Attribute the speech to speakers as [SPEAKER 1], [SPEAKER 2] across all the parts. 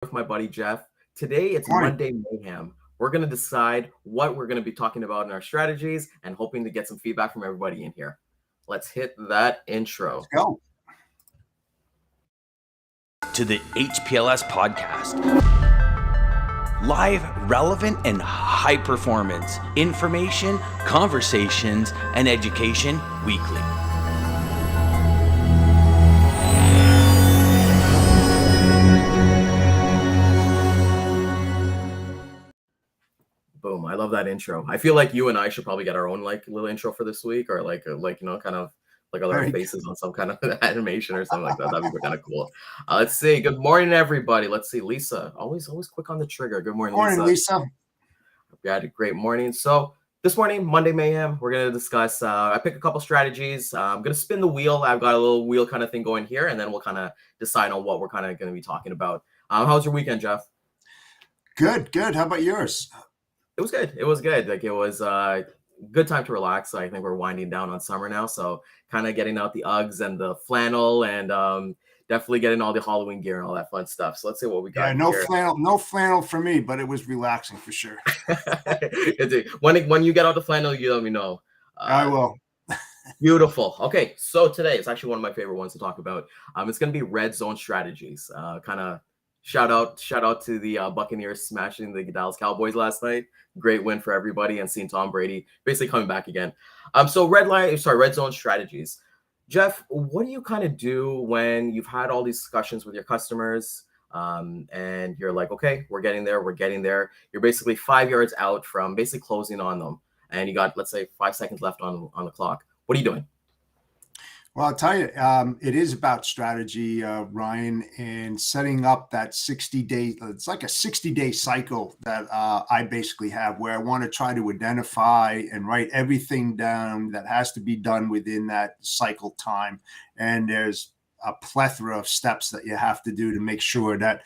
[SPEAKER 1] with my buddy Jeff. Today it's
[SPEAKER 2] Morning.
[SPEAKER 1] Monday Mayhem. We're going to decide what we're going to be talking about in our strategies and hoping to get some feedback from everybody in here. Let's hit that intro.
[SPEAKER 2] Let's go.
[SPEAKER 3] To the HPLS podcast. Live, relevant, and high performance information, conversations, and education weekly.
[SPEAKER 1] Boom! I love that intro. I feel like you and I should probably get our own little intro for this week, or kind of like other
[SPEAKER 2] Right.
[SPEAKER 1] faces on some kind of animation or something like that. That'd be kind of cool. Let's see. Good morning, everybody. Let's see. Lisa, always quick on the trigger. Good morning,
[SPEAKER 2] Morning,
[SPEAKER 1] Lisa.
[SPEAKER 2] Lisa.
[SPEAKER 1] We had a great morning. So this morning, Monday Mayhem, we're going to discuss, I picked a couple strategies. I'm going to spin the wheel. I've got a little wheel kind of thing going here, and then we'll kind of decide on what we're kind of going to be talking about. How's your weekend, Jeff?
[SPEAKER 2] Good. How about yours?
[SPEAKER 1] It was good. It was good. Like it was good time to relax. I think we're winding down on summer now. So kind of getting out the Uggs and the flannel and definitely getting all the Halloween gear and all that fun stuff. So let's see what we got.
[SPEAKER 2] Yeah, no flannel for me, but it was relaxing for sure.
[SPEAKER 1] When you get out the flannel, you let me know.
[SPEAKER 2] I will.
[SPEAKER 1] Beautiful. Okay, so today it's actually one of my favorite ones to talk about. It's going to be red zone strategies. Kind of shout out to the Buccaneers smashing the Dallas Cowboys last night. Great win for everybody, and seeing Tom Brady basically coming back again. So red zone strategies. Jeff, what do you kind of do when you've had all these discussions with your customers, and you're like, okay, we're getting there. You're basically 5 yards out from basically closing on them, and you got, let's say, 5 seconds left on the clock. What are you doing?
[SPEAKER 2] Well, I'll tell you, it is about strategy, Ryan, and setting up that 60-day. It's like a 60-day cycle that I basically have, where I want to try to identify and write everything down that has to be done within that cycle time. And there's a plethora of steps that you have to do to make sure that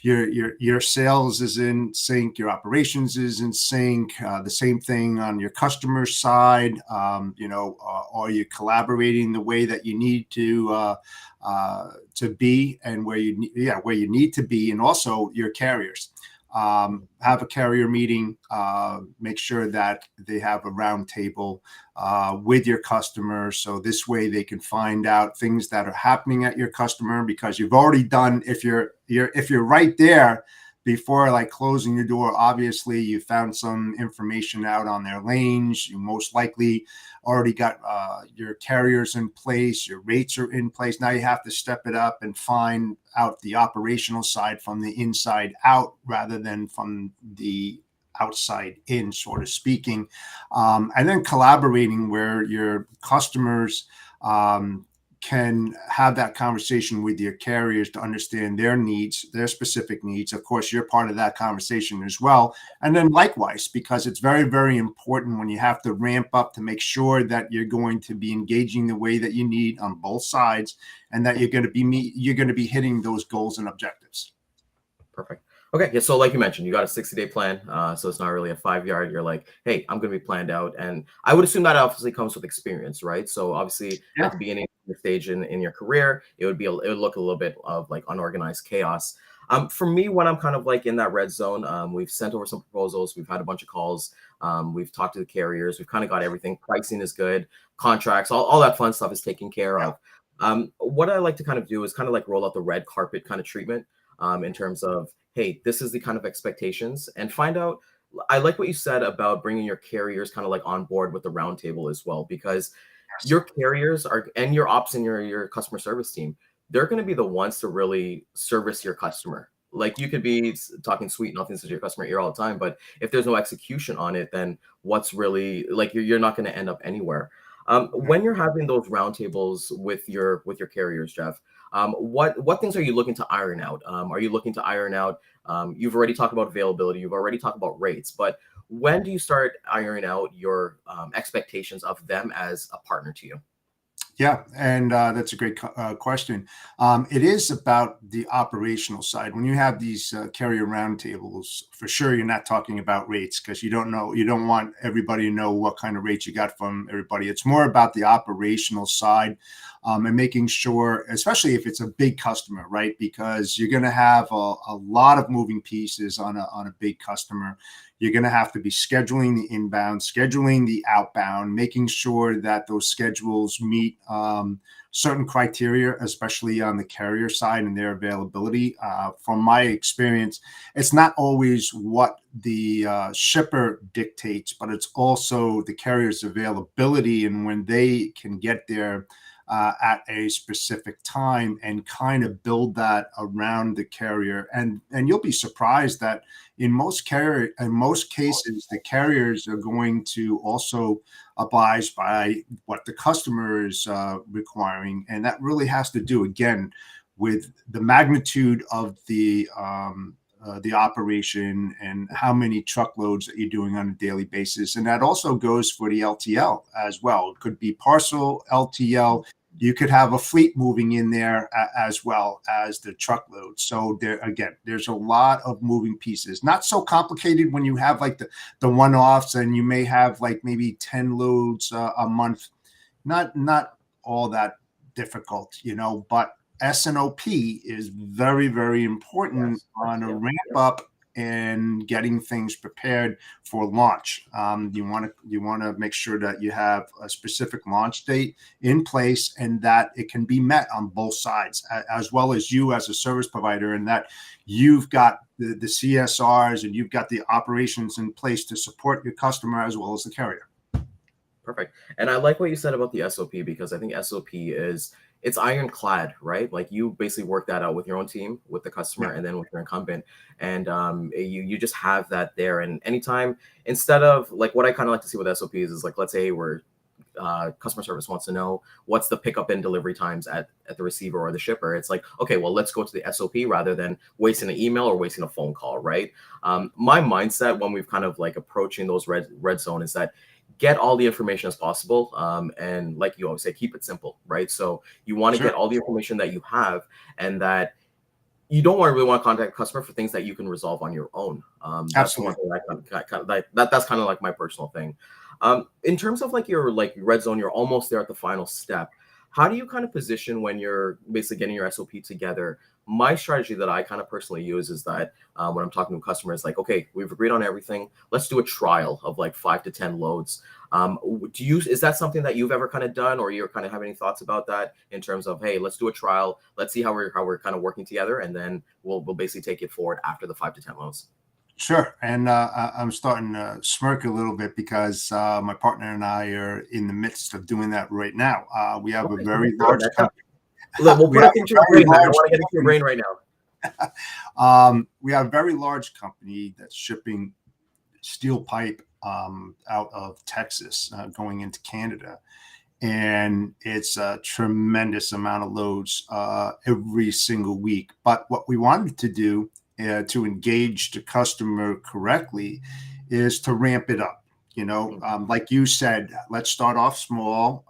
[SPEAKER 2] your sales is in sync, your operations is in sync. The same thing on your customer side. Are you collaborating the way that you need to be, and where you need to be, and also your carriers. Have a carrier meeting. Make sure that they have a round table with your customers, so this way they can find out things that are happening at your customer, because you've already done. If you're right there before like closing your door, obviously you found some information out on their lanes. You most likely already got your carriers in place, your rates are in place. Now you have to step it up and find out the operational side from the inside out rather than from the outside in, sort of speaking. And then collaborating where your customers can have that conversation with your carriers to understand their needs, their specific needs. Of course, you're part of that conversation as well. And then likewise, because it's very, very important when you have to ramp up to make sure that you're going to be engaging the way that you need on both sides, and that you're going to be hitting those goals and objectives.
[SPEAKER 1] Perfect. Okay, yeah, so like you mentioned, you got a 60-day plan, so it's not really a 5 yard. You're like, hey, I'm going to be planned out. And I would assume that obviously comes with experience, right? So obviously at the beginning of your stage in your career, it would look a little bit of like unorganized chaos. For me, when I'm kind of like in that red zone, we've sent over some proposals. We've had a bunch of calls. We've talked to the carriers. We've kind of got everything. Pricing is good. Contracts, all that fun stuff is taken care of. What I like to kind of do is kind of like roll out the red carpet kind of treatment, in terms of, hey, this is the kind of expectations, and find out. I like what you said about bringing your carriers kind of like on board with the roundtable as well, because your carriers are, and your ops and your customer service team, they're going to be the ones to really service your customer. Like, you could be talking sweet nothings to your customer ear all the time, but if there's no execution on it, then what's really, like, you're not going to end up anywhere. When you're having those roundtables with your carriers, Jeff, what things are you looking to iron out? Are you looking to iron out? You've already talked about availability. You've already talked about rates. But when do you start ironing out your expectations of them as a partner to you?
[SPEAKER 2] Yeah, and that's a great question. It is about the operational side. When you have these carrier roundtables, for sure you're not talking about rates, because you don't want everybody to know what kind of rates you got from everybody. It's more about the operational side. and making sure, especially if it's a big customer, right? Because you're going to have a lot of moving pieces on a big customer. You're going to have to be scheduling the inbound, scheduling the outbound, making sure that those schedules meet certain criteria, especially on the carrier side and their availability. From my experience, it's not always what the shipper dictates, but it's also the carrier's availability and when they can get there at a specific time, and kind of build that around the carrier. And you'll be surprised that in most cases, the carriers are going to also abide by what the customer is requiring. And that really has to do, again, with the magnitude of the operation and how many truckloads that you're doing on a daily basis. And that also goes for the LTL as well. It could be parcel LTL. You could have a fleet moving in there as well as the truckload. So there, again, there's a lot of moving pieces. Not so complicated when you have like the one-offs and you may have like maybe 10 loads a month. Not all that difficult, but S&OP is very, very important on a ramp up and getting things prepared for launch. You want to make sure that you have a specific launch date in place and that it can be met on both sides, as well as you as a service provider, and that you've got the CSRs and you've got the operations in place to support your customer as well as the carrier.
[SPEAKER 1] Perfect. And I like what you said about the SOP, because I think SOP it's ironclad, right? Like you basically work that out with your own team, with the customer, and then with your incumbent, and you just have that there. And anytime, instead of like what I kind of like to see with SOPs is like, let's say we're customer service wants to know what's the pickup and delivery times at the receiver or the shipper. It's like, okay, well, let's go to the SOP rather than wasting an email or wasting a phone call, right? My mindset when we've kind of like approaching those red zone is that get all the information as possible. And like you always say, keep it simple, right? So you want to get all the information that you have, and that you don't really want to contact a customer for things that you can resolve on your own. That's one thing that's kind of like my personal thing. In terms of like your like red zone, you're almost there at the final step. How do you kind of position when you're basically getting your SOP together? My strategy that I kind of personally use is that when I'm talking to customers, like, okay, we've agreed on everything. Let's do a trial of like 5 to 10 loads. Is that something that you've ever kind of done, or you kind of have any thoughts about that in terms of, hey, let's do a trial. Let's see how we're kind of working together, and then we'll basically take it forward after the 5 to 10 loads.
[SPEAKER 2] Sure. And I'm starting to smirk a little bit because my partner and I are in the midst of doing that right now. We have a very large company.
[SPEAKER 1] Look, we'll put it into your brain. I want to get into your brain right
[SPEAKER 2] now. We have a very large company that's shipping steel pipe out of Texas going into Canada. And it's a tremendous amount of loads every single week. But what we wanted to do to engage the customer correctly is to ramp it up. Like you said, let's start off small,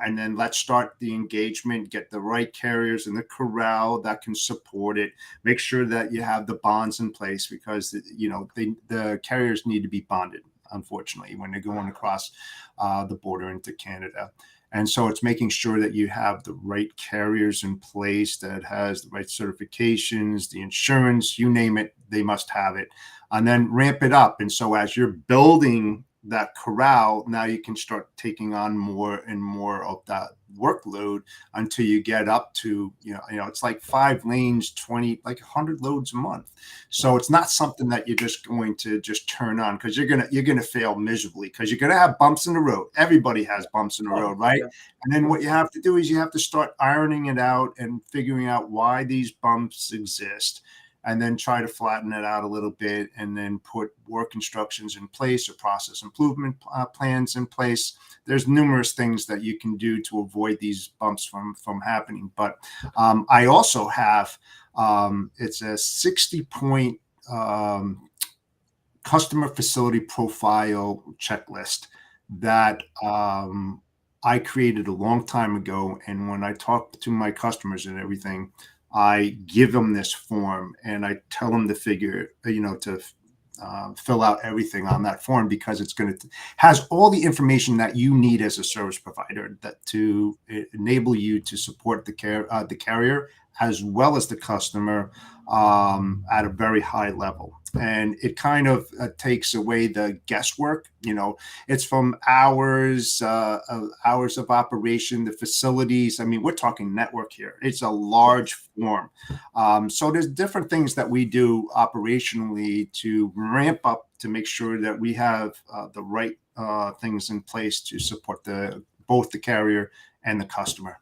[SPEAKER 2] and then let's start the engagement, get the right carriers in the corral that can support it, make sure that you have the bonds in place, because the carriers need to be bonded, unfortunately, when they're going across the border into Canada. And so it's making sure that you have the right carriers in place, that has the right certifications, the insurance, you name it, they must have it, and then ramp it up. And so as you're building that corral, now you can start taking on more and more of that workload until you get up to, it's like 5 lanes, 20, like 100 loads a month. So it's not something that you're just going to just turn on, because you're gonna fail miserably, because you're gonna have bumps in the road. Everybody has bumps in the road, right? Yeah. And then what you have to do is you have to start ironing it out and figuring out why these bumps exist, and then try to flatten it out a little bit, and then put work instructions in place or process improvement plans in place. There's numerous things that you can do to avoid these bumps from happening. But I also have, it's a 60-point customer facility profile checklist that I created a long time ago. And when I talk to my customers and everything, I give them this form and I tell them to fill out everything on that form, because it's going to has all the information that you need as a service provider that to enable you to support the carrier as well as the customer at a very high level. And it kind of takes away the guesswork. It's from hours of operation, the facilities. I mean, we're talking network here. It's a large form. So there's different things that we do operationally to ramp up to make sure that we have the right things in place to support both the carrier and the customer.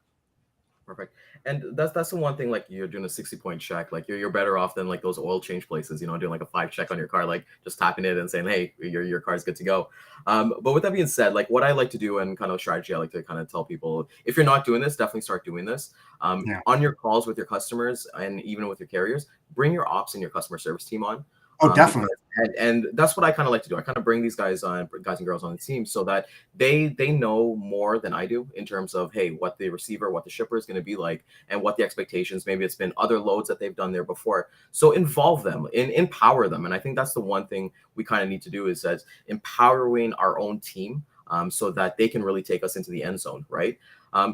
[SPEAKER 1] Perfect. And that's the one thing, like you're doing a 60-point check, like you're better off than like those oil change places, doing like a 5 check on your car, like just tapping it and saying, hey, your car's good to go. But with that being said, like what I like to do and kind of strategy I like to kind of tell people, if you're not doing this, definitely start doing this. On your calls with your customers and even with your carriers, bring your ops and your customer service team on.
[SPEAKER 2] Oh, definitely.
[SPEAKER 1] And that's what I kind of like to do. I kind of bring these guys and girls on the team so that they know more than I do in terms of, hey, what the receiver, what the shipper is going to be like, and what the expectations. Maybe it's been other loads that they've done there before. So involve them, empower them. And I think that's the one thing we kind of need to do is that empowering our own team so that they can really take us into the end zone, right?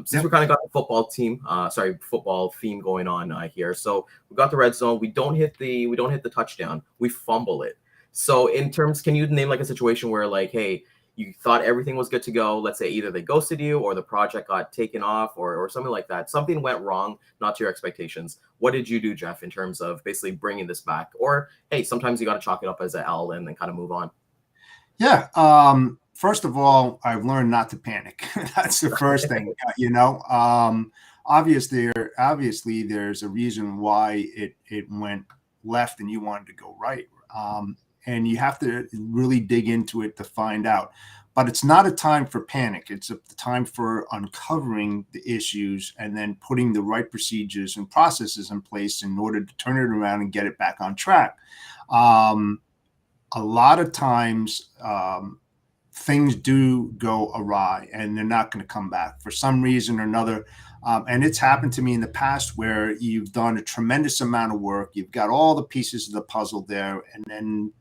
[SPEAKER 1] Since we kind of got the football theme going on here. So we got the red zone. We don't hit the touchdown. We fumble it. So in terms, can you name like a situation where like, hey, you thought everything was good to go. Let's say either they ghosted you or the project got taken off or something like that. Something went wrong, not to your expectations. What did you do, Jeff, in terms of basically bringing this back? Or, hey, sometimes you got to chalk it up as an L and then kind of move on.
[SPEAKER 2] Yeah. First of all, I've learned not to panic. That's the first thing, obviously there's a reason why it went left and you wanted to go right. And you have to really dig into it to find out. But it's not a time for panic. It's a time for uncovering the issues and then putting the right procedures and processes in place in order to turn it around and get it back on track. A lot of times, things do go awry and they're not going to come back for some reason or another. And it's happened to me in the past where you've done a tremendous amount of work. You've got all the pieces of the puzzle there. And then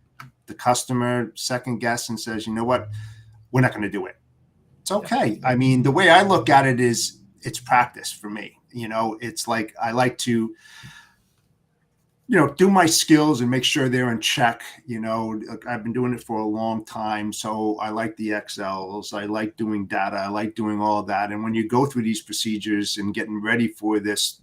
[SPEAKER 2] the customer second guess and says, you know what, we're not going to do it. It's okay. I mean, the way I look at it is it's practice for me. It's like I like to do my skills and make sure they're in check. I've been doing it for a long time. So I like the Excels. I like doing data. I like doing all of that. And when you go through these procedures and getting ready for this,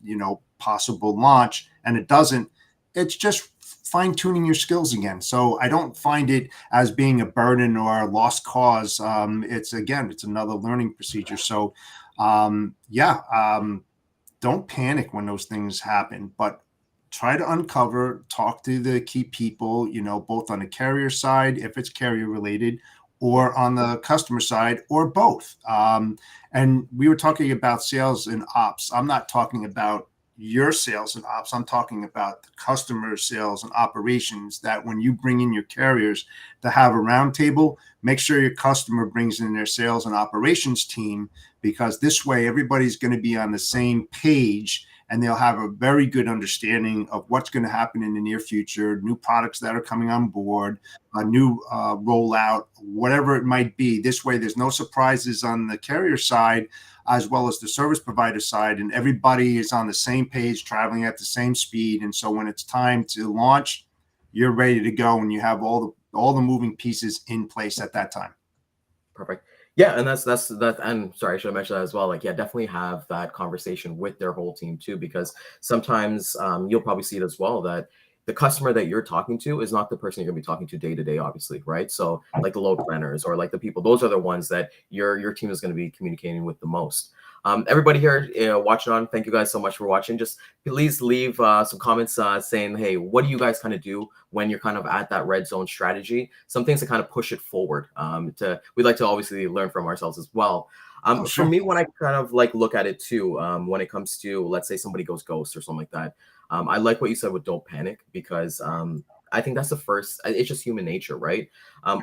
[SPEAKER 2] possible launch and it doesn't, it's just fine tuning your skills again. So I don't find it as being a burden or a lost cause. It's another learning procedure. So don't panic when those things happen, but try to uncover, talk to the key people, both on the carrier side, if it's carrier related, or on the customer side, or both. And we were talking about sales and ops. I'm not talking about your sales and ops. I'm talking about the customer sales and operations, that when you bring in your carriers to have a roundtable, make sure your customer brings in their sales and operations team, because this way everybody's going to be on the same page and they'll have a very good understanding of what's going to happen in the near future, new products that are coming on board, a new rollout, whatever it might be. This way, there's no surprises on the carrier side as well as the service provider side, and everybody is on the same page, traveling at the same speed. And so when it's time to launch, you're ready to go and you have all the moving pieces in place at that time.
[SPEAKER 1] Perfect. Yeah, and that's that. And sorry, I should have mentioned that as well. Like, yeah, definitely have that conversation with their whole team too, because sometimes you'll probably see it as well that the customer that you're talking to is not the person you're gonna be talking to day to day, obviously, right? So like the load planners or like the people, those are the ones that your team is going to be communicating with the most. Everybody here watching on, thank you guys so much for watching. Just please leave some comments saying, hey, what do you guys kind of do when you're kind of at that red zone strategy? Some things to kind of push it forward. We'd like to obviously learn from ourselves as well. For me, when I kind of like look at it too, when it comes to, let's say somebody goes ghost or something like that, I like what you said with don't panic, because I think that's the first. It's just human nature, right?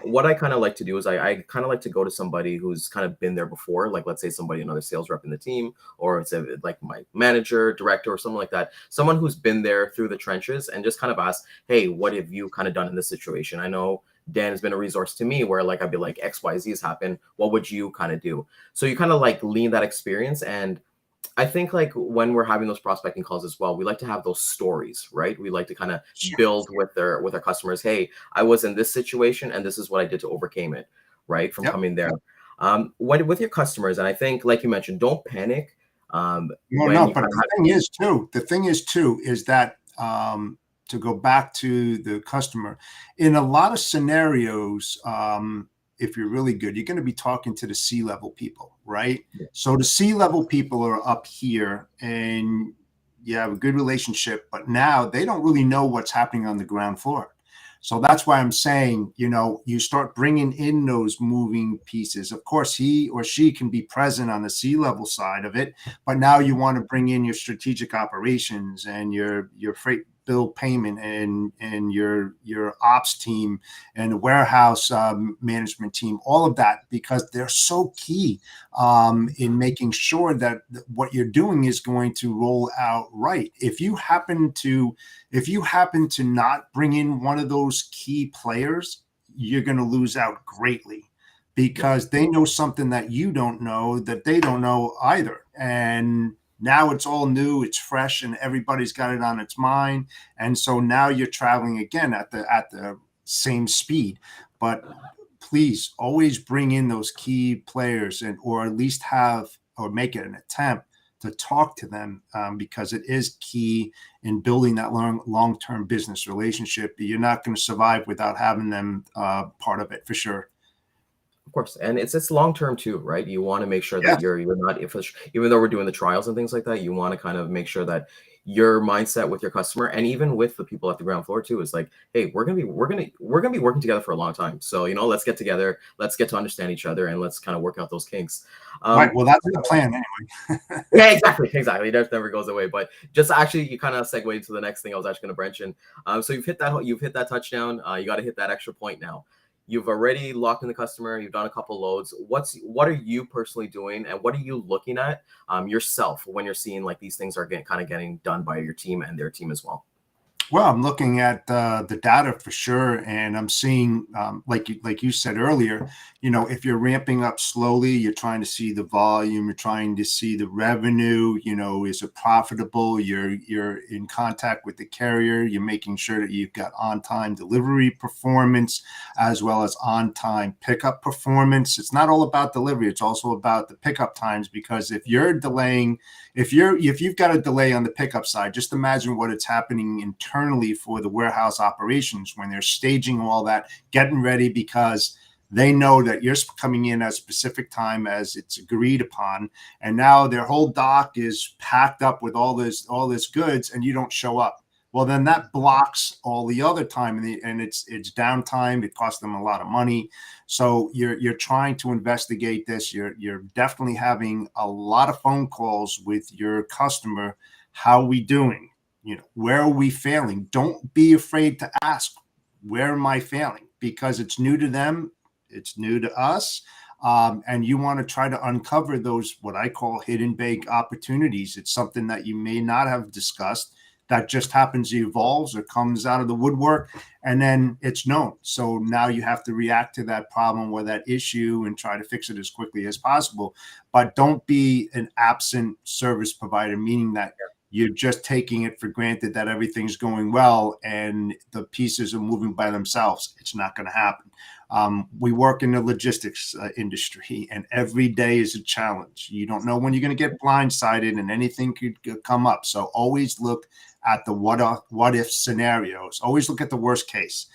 [SPEAKER 1] What I kind of like to do is I kind of like to go to somebody who's kind of been there before, like let's say somebody, another sales rep in the team, or it's like my manager, director, or someone like that, someone who's been there through the trenches, and just kind of ask, hey, what have you kind of done in this situation? I know Dan has been a resource to me where like I'd be like XYZ has happened. What would you kind of do? So you kind of like lean that experience. And I think like when we're having those prospecting calls as well, we like to have those stories, right? We like to kind of build with our customers. Hey, I was in this situation and this is what I did to overcame it, right? From
[SPEAKER 2] Yep.
[SPEAKER 1] coming there. When with your customers, and I think like you mentioned, don't panic.
[SPEAKER 2] But the thing is too, is that to go back to the customer, in a lot of scenarios, if you're really good, you're going to be talking to the C-level people, right?
[SPEAKER 1] Yeah.
[SPEAKER 2] So the C-level people are up here and you have a good relationship, but now they don't really know what's happening on the ground floor. So that's why I'm saying, you start bringing in those moving pieces. Of course, he or she can be present on the C-level side of it, but now you want to bring in your strategic operations and your freight bill payment and your ops team and the warehouse management team, all of that, because they're so key in making sure that what you're doing is going to roll out right. If you happen to not bring in one of those key players, you're going to lose out greatly, because they know something that you don't know, that they don't know either. And now it's all new, it's fresh, and everybody's got it on its mind. And so now you're traveling again at the same speed. But please always bring in those key players, or at least make it an attempt to talk to them, because it is key in building that long-term business relationship. You're not going to survive without having them part of it, for sure.
[SPEAKER 1] Of course, and it's long term too, right? You want to make sure that you're not, even though we're doing the trials and things like that, you want to kind of make sure that your mindset with your customer, and even with the people at the ground floor too, is like, hey, we're gonna be working together for a long time. So let's get together, let's get to understand each other, and let's kind of work out those kinks.
[SPEAKER 2] Right. Well, that's the plan anyway.
[SPEAKER 1] Yeah, exactly. That never goes away. But just actually, you kind of segue into the next thing I was actually going to mention. So you've hit that touchdown. You got to hit that extra point now. You've already locked in the customer. You've done a couple loads. What are you personally doing, and what are you looking at yourself when you're seeing like these things are getting done by your team and their team as well?
[SPEAKER 2] Well, I'm looking at the data for sure, and I'm seeing, like you said earlier, if you're ramping up slowly, you're trying to see the volume, you're trying to see the revenue. Is it profitable? You're in contact with the carrier. You're making sure that you've got on-time delivery performance as well as on-time pickup performance. It's not all about delivery; it's also about the pickup times. Because if you've got a delay on the pickup side, just imagine what it's happening internally for the warehouse operations when they're staging all that, getting ready, because they know that you're coming in at a specific time as it's agreed upon, and now their whole dock is packed up with all this goods, and you don't show up. Well, then that blocks all the other time, and it's downtime. It costs them a lot of money. So you're trying to investigate this. You're definitely having a lot of phone calls with your customer. How are we doing? Where are we failing? Don't be afraid to ask, where am I failing? Because it's new to them, it's new to us, and you want to try to uncover those, what I call hidden bank opportunities. It's something that you may not have discussed that just happens, evolves, or comes out of the woodwork, and then it's known. So now you have to react to that problem or that issue and try to fix it as quickly as possible. But don't be an absent service provider, meaning that you're just taking it for granted that everything's going well and the pieces are moving by themselves. It's not going to happen. We work in the logistics industry, and every day is a challenge. You don't know when you're going to get blindsided, and anything could come up. So always look at the what if scenarios. Always look at the worst case,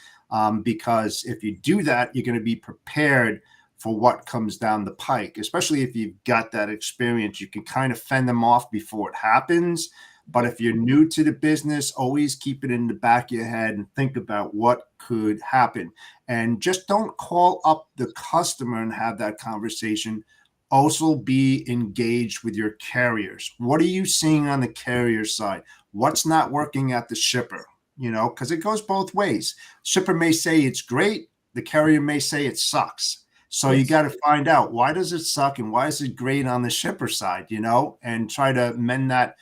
[SPEAKER 2] because if you do that, you're going to be prepared for what comes down the pike. Especially if you've got that experience, you can kind of fend them off before it happens. But if you're new to the business, always keep it in the back of your head and think about what could happen. And just don't call up the customer and have that conversation. Also be engaged with your carriers. What are you seeing on the carrier side? What's not working at the shipper? because it goes both ways. Shipper may say it's great. The carrier may say it sucks. So you got to find out, why does it suck and why is it great on the shipper side, and try to mend that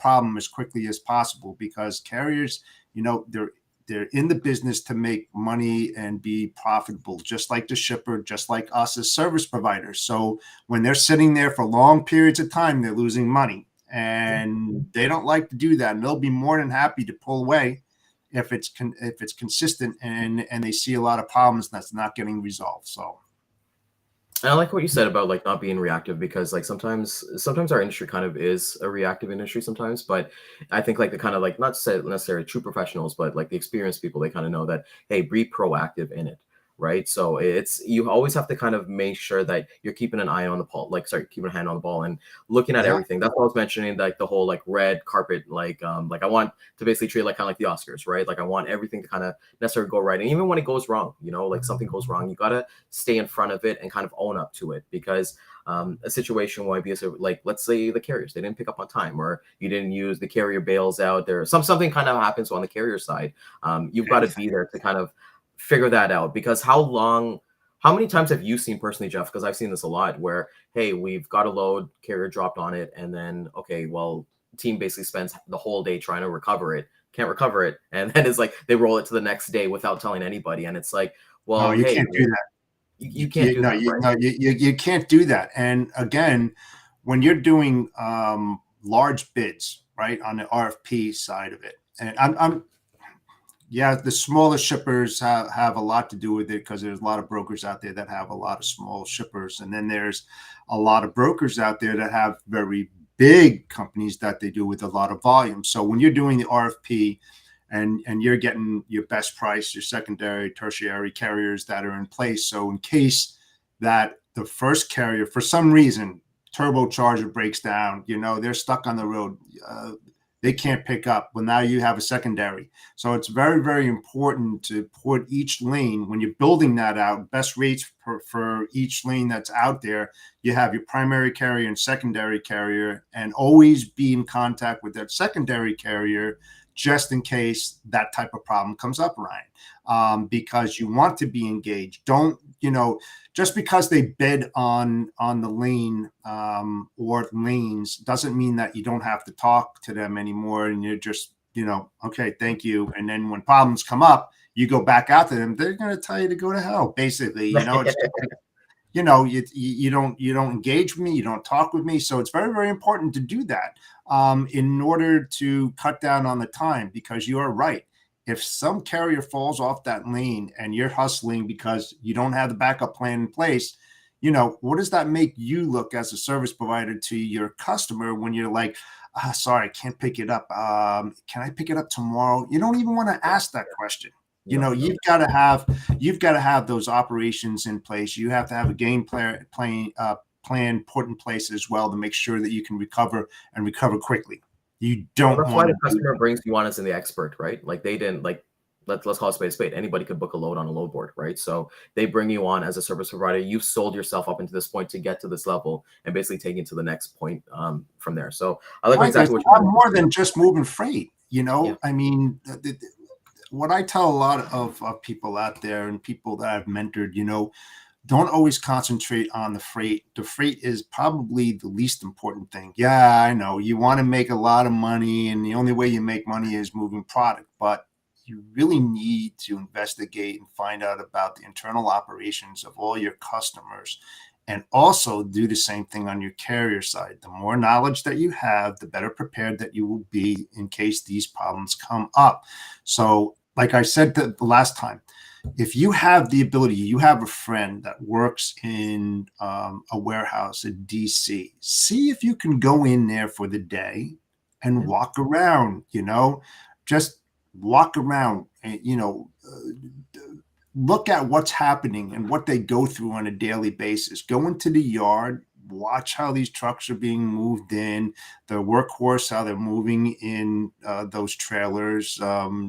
[SPEAKER 2] problem as quickly as possible, because carriers, they're in the business to make money and be profitable, just like the shipper, just like us as service providers. So when they're sitting there for long periods of time, they're losing money, and they don't like to do that. And they'll be more than happy to pull away if it's consistent and they see a lot of problems that's not getting resolved. So.
[SPEAKER 1] And I like what you said about like not being reactive, because like sometimes our industry kind of is a reactive industry sometimes, but I think like the kind of like, not necessarily true professionals, but like the experienced people, they kind of know that, hey, be proactive in it. Right. So you always have to kind of make sure that you're keeping an eye on the ball, keeping a hand on the ball and looking at everything. That's what I was mentioning, like the whole like red carpet, like I want to basically treat it like kind of like the Oscars, right? Like I want everything to kind of necessarily go right. And even when it goes wrong, like something goes wrong, you got to stay in front of it and kind of own up to it, because a situation might be like, let's say the carriers, they didn't pick up on time, or you didn't use the carrier bails out there. Something kind of happens on the carrier side. You've got to be there to kind of figure that out, because how many times have you seen personally, Jeff? Because I've seen this a lot where, hey, we've got a load, carrier dropped on it, and then, okay, well, team basically spends the whole day trying to recover it, can't recover it, and then it's like they roll it to the next day without telling anybody, and it's like, well,
[SPEAKER 2] you
[SPEAKER 1] hey,
[SPEAKER 2] can't do that.
[SPEAKER 1] You can't do that, right?
[SPEAKER 2] You can't do that. And again, when you're doing large bids, right, on the RFP side of it, and the smaller shippers have a lot to do with it, because there's a lot of brokers out there that have a lot of small shippers. And then there's a lot of brokers out there that have very big companies that they do with a lot of volume. So when you're doing the RFP and you're getting your best price, your secondary, tertiary carriers that are in place. So in case that the first carrier, for some reason, turbocharger breaks down, they're stuck on the road, they can't pick up. Well, now you have a secondary. So it's very, very important to put each lane, when you're building that out, best rates for each lane that's out there. You have your primary carrier and secondary carrier, and always be in contact with that secondary carrier just in case that type of problem comes up, Ryan, because you want to be engaged. Don't, just because they bid on the lane or lanes doesn't mean that you don't have to talk to them anymore. And you're just, okay, thank you. And then when problems come up, you go back out to them. They're going to tell you to go to hell, basically. It's you don't engage with me, you don't talk with me. So it's very, very important to do that in order to cut down on the time, because you are right. If some carrier falls off that lane and you're hustling because you don't have the backup plan in place, what does that make you look as a service provider to your customer when you're like, sorry, I can't pick it up. Can I pick it up tomorrow? You don't even want to ask that question. You've got to have those operations in place. You have to have a game plan put in place as well to make sure that you can recover quickly. You don't.
[SPEAKER 1] That's why the customer brings you on as the expert, right? Like they didn't like. Let's call it spade a spade. Anybody could book a load on a load board, right? So they bring you on as a service provider. You've sold yourself up into this point to get to this level and basically take it to the next point from there. So I like exactly what you're
[SPEAKER 2] more than just moving freight. I mean, what I tell a lot of people out there and people that I've mentored, don't always concentrate on the freight. The freight is probably the least important thing. Yeah, I know you want to make a lot of money, and the only way you make money is moving product, but you really need to investigate and find out about the internal operations of all your customers, and also do the same thing on your carrier side. The more knowledge that you have, the better prepared that you will be in case these problems come up. So like I said the last time, if you have the ability, you have a friend that works in a warehouse at DC, see if you can go in there for the day and walk around, just walk around and, look at what's happening and what they go through on a daily basis. Go into the yard, watch how these trucks are being moved in, the workhorse, how they're moving in those trailers,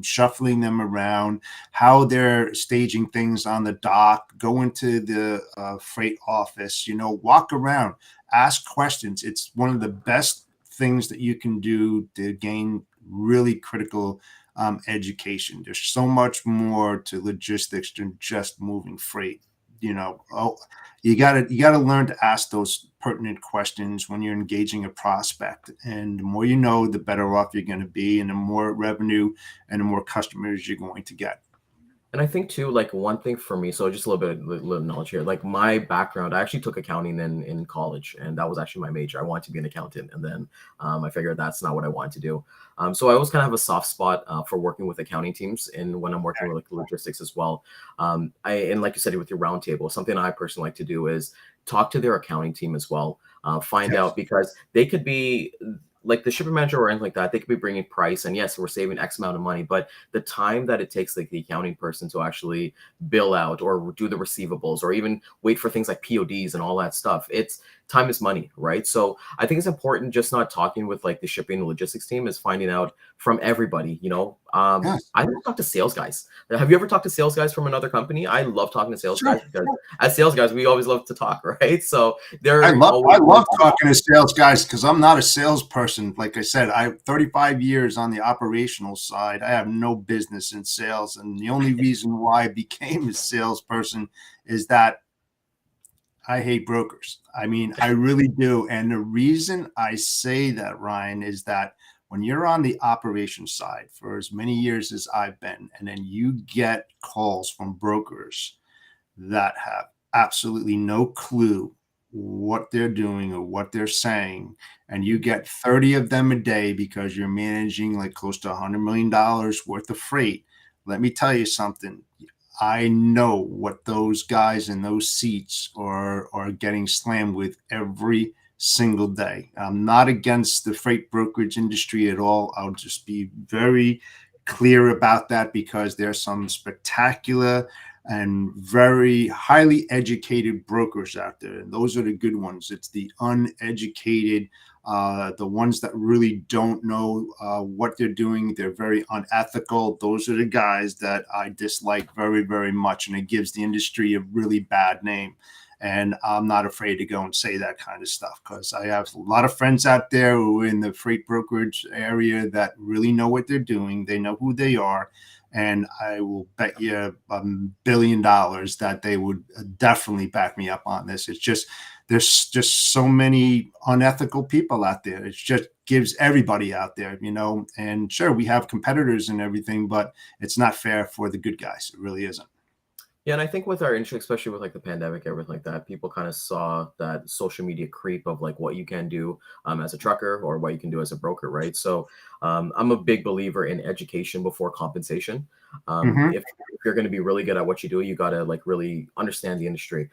[SPEAKER 2] shuffling them around, how they're staging things on the dock. Go into the freight office, walk around, ask questions. It's one of the best things that you can do to gain really critical education. There's so much more to logistics than just moving freight. You gotta learn to ask those pertinent questions when you're engaging a prospect. And the more you know, the better off you're going to be, and the more revenue and the more customers you're going to get.
[SPEAKER 1] And I think too, like one thing for me, so just a little knowledge here. Like my background, I actually took accounting in college, and that was actually my major. I wanted to be an accountant, and then I figured that's not what I wanted to do. So I always kind of have a soft spot for working with accounting teams, and when I'm working with like logistics as well. And like you said with your roundtable, something I personally like to do is talk to their accounting team as well. Find out, because they could be like the shipping manager or anything like that, they could be bringing price, and yes, we're saving X amount of money, but the time that it takes like the accounting person to actually bill out or do the receivables or even wait for things like PODs and all that stuff, it's time is money, right? So I think it's important just not talking with like the shipping and logistics team, is finding out from everybody, I don't talk to sales guys. Have you ever talked to sales guys from another company? I love talking to sales guys, because as sales guys, we always love to talk, right? So
[SPEAKER 2] I love talking to sales guys, because I'm not a salesperson. Like I said, I have 35 years on the operational side. I have no business in sales. And the only reason why I became a salesperson is that I hate brokers. I mean, I really do. And the reason I say that, Ryan, is that when you're on the operations side for as many years as I've been, and then you get calls from brokers that have absolutely no clue what they're doing or what they're saying, and you get 30 of them a day because you're managing like close to $100 million worth of freight, let me tell you something. I know what those guys in those seats are getting slammed with every single day. I'm not against the freight brokerage industry at all. I'll just be very clear about that, because there's some spectacular and very highly educated brokers out there. And those are the good ones. It's the uneducated, the ones that really don't know what they're doing. They're very unethical. Those are the guys that I dislike very, very much. And it gives the industry a really bad name. And I'm not afraid to go and say that kind of stuff, because I have a lot of friends out there who are in the freight brokerage area that really know what they're doing. They know who they are. And I will bet you $1 billion that they would definitely back me up on this. It's just, there's just so many unethical people out there. It just gives everybody out there, and sure, we have competitors and everything, but it's not fair for the good guys. It really isn't.
[SPEAKER 1] Yeah, and I think with our industry, especially with like the pandemic, everything like that, people kind of saw that social media creep of like what you can do as a trucker or what you can do as a broker, right? So I'm a big believer in education before compensation. If you're going to be really good at what you do, you got to like really understand the industry,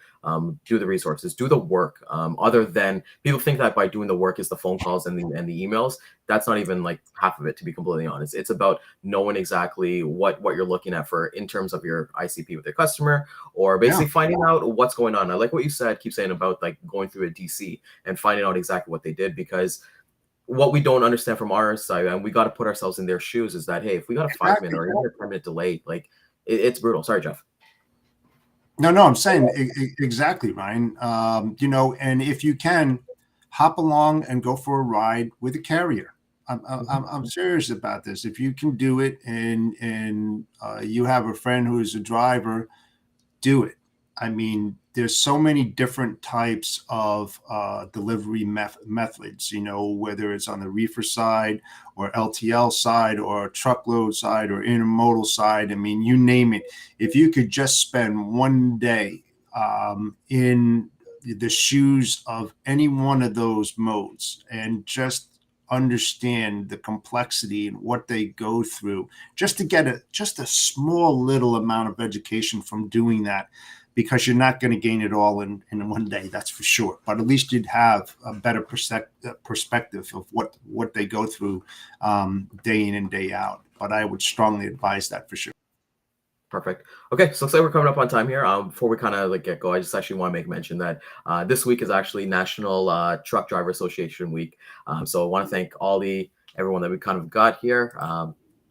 [SPEAKER 1] do the resources, do the work. Other than people think that by doing the work is the phone calls and the emails. That's not even like half of it, to be completely honest. It's about knowing exactly what you're looking at for in terms of your ICP with your customer, or basically finding out what's going on. I like what you said, keep saying about like going through a DC and finding out exactly what they did, because what we don't understand from our side, and we got to put ourselves in their shoes, is that, hey, if we got a 5-minute or even a 10-minute delay, like it's brutal. Sorry, Jeff.
[SPEAKER 2] No, I'm saying exactly, Ryan. And if you can, hop along and go for a ride with a carrier. I'm serious about this. If you can do it, and you have a friend who is a driver, do it. I mean, there's so many different types of delivery methods, whether it's on the reefer side or LTL side or truckload side or intermodal side. I mean, you name it. If you could just spend one day in the shoes of any one of those modes and just understand the complexity and what they go through, just to get just a small little amount of education from doing that, because you're not going to gain it all in one day, that's for sure. But at least you'd have a better perspective of what they go through day in and day out. But I would strongly advise that for sure.
[SPEAKER 1] Perfect. Okay, so looks like we're coming up on time here. Before we kind of like get go, I just actually want to make mention that this week is actually National Truck Driver Association Week. So I want to thank everyone that we kind of got here.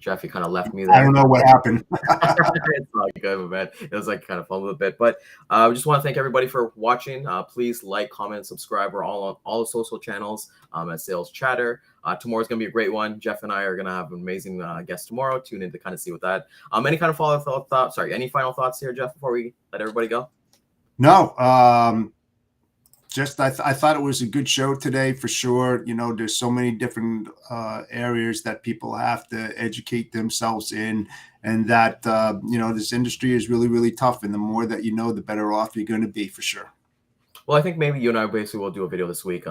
[SPEAKER 1] Jeff, you kind of left me there.
[SPEAKER 2] I don't know what happened.
[SPEAKER 1] It's all good, man. It was like kind of fun a little bit, but we just want to thank everybody for watching. Please like, comment, subscribe. We're all on all the social channels at Sales Chatter. Tomorrow's gonna be a great one. Jeff and I are gonna have an amazing guest tomorrow. Tune in to kind of see what that. Any kind of follow-up thoughts? Sorry, any final thoughts here, Jeff, before we let everybody go?
[SPEAKER 2] No, just I thought it was a good show today for sure. You know, there's so many different areas that people have to educate themselves in, and that you know, this industry is really, really tough. And the more that you know, the better off you're going to be for sure.
[SPEAKER 1] Well, I think maybe you and I basically will do a video this week,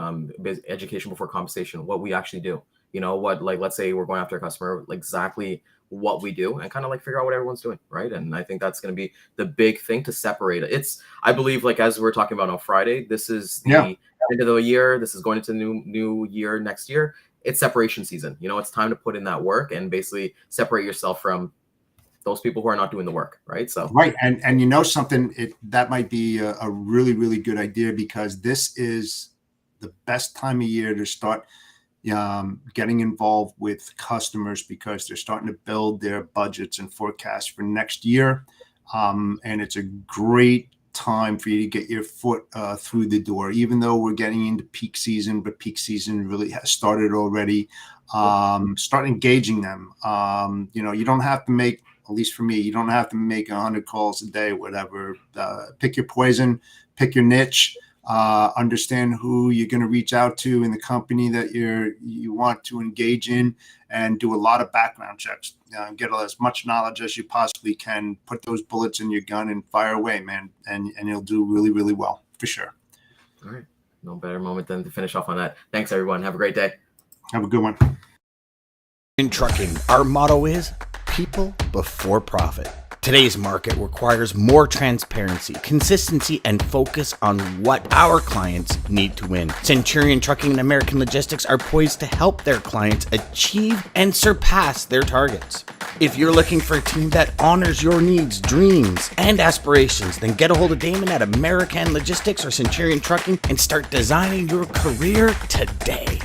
[SPEAKER 1] education before compensation, what we actually do. You know, what, like, let's say we're going after a customer, like exactly what we do, and kind of like figure out what everyone's doing, right? And I think that's going to be the big thing to separate it. It's, I believe, like as we're talking about on Friday, this is the end of the year. This is going into the new year next year. It's separation season. You know, it's time to put in that work and basically separate yourself from those people who are not doing the work, right? So
[SPEAKER 2] right, and you know something, that might be a really, really good idea, because this is the best time of year to start getting involved with customers, because they're starting to build their budgets and forecasts for next year, and it's a great time for you to get your foot through the door, even though we're getting into peak season, but peak season really has started already. Start engaging them. You know, you don't have to make, at least for me, you don't have to make 100 calls a day, whatever. Pick your poison, pick your niche, understand who you're going to reach out to in the company that you want to engage in, and do a lot of background checks. Get as much knowledge as you possibly can. Put those bullets in your gun and fire away, man, and you'll do really, really well for sure.
[SPEAKER 1] All right, no better moment than to finish off on that. Thanks, everyone. Have a great day.
[SPEAKER 2] Have a good one.
[SPEAKER 3] In trucking, our motto is people before profit. Today's market requires more transparency, consistency, and focus on what our clients need to win. Centurion Trucking and American Logistics are poised to help their clients achieve and surpass their targets. If you're looking for a team that honors your needs, dreams, and aspirations, then get a hold of Daman at American Logistics or Centurion Trucking and start designing your career today.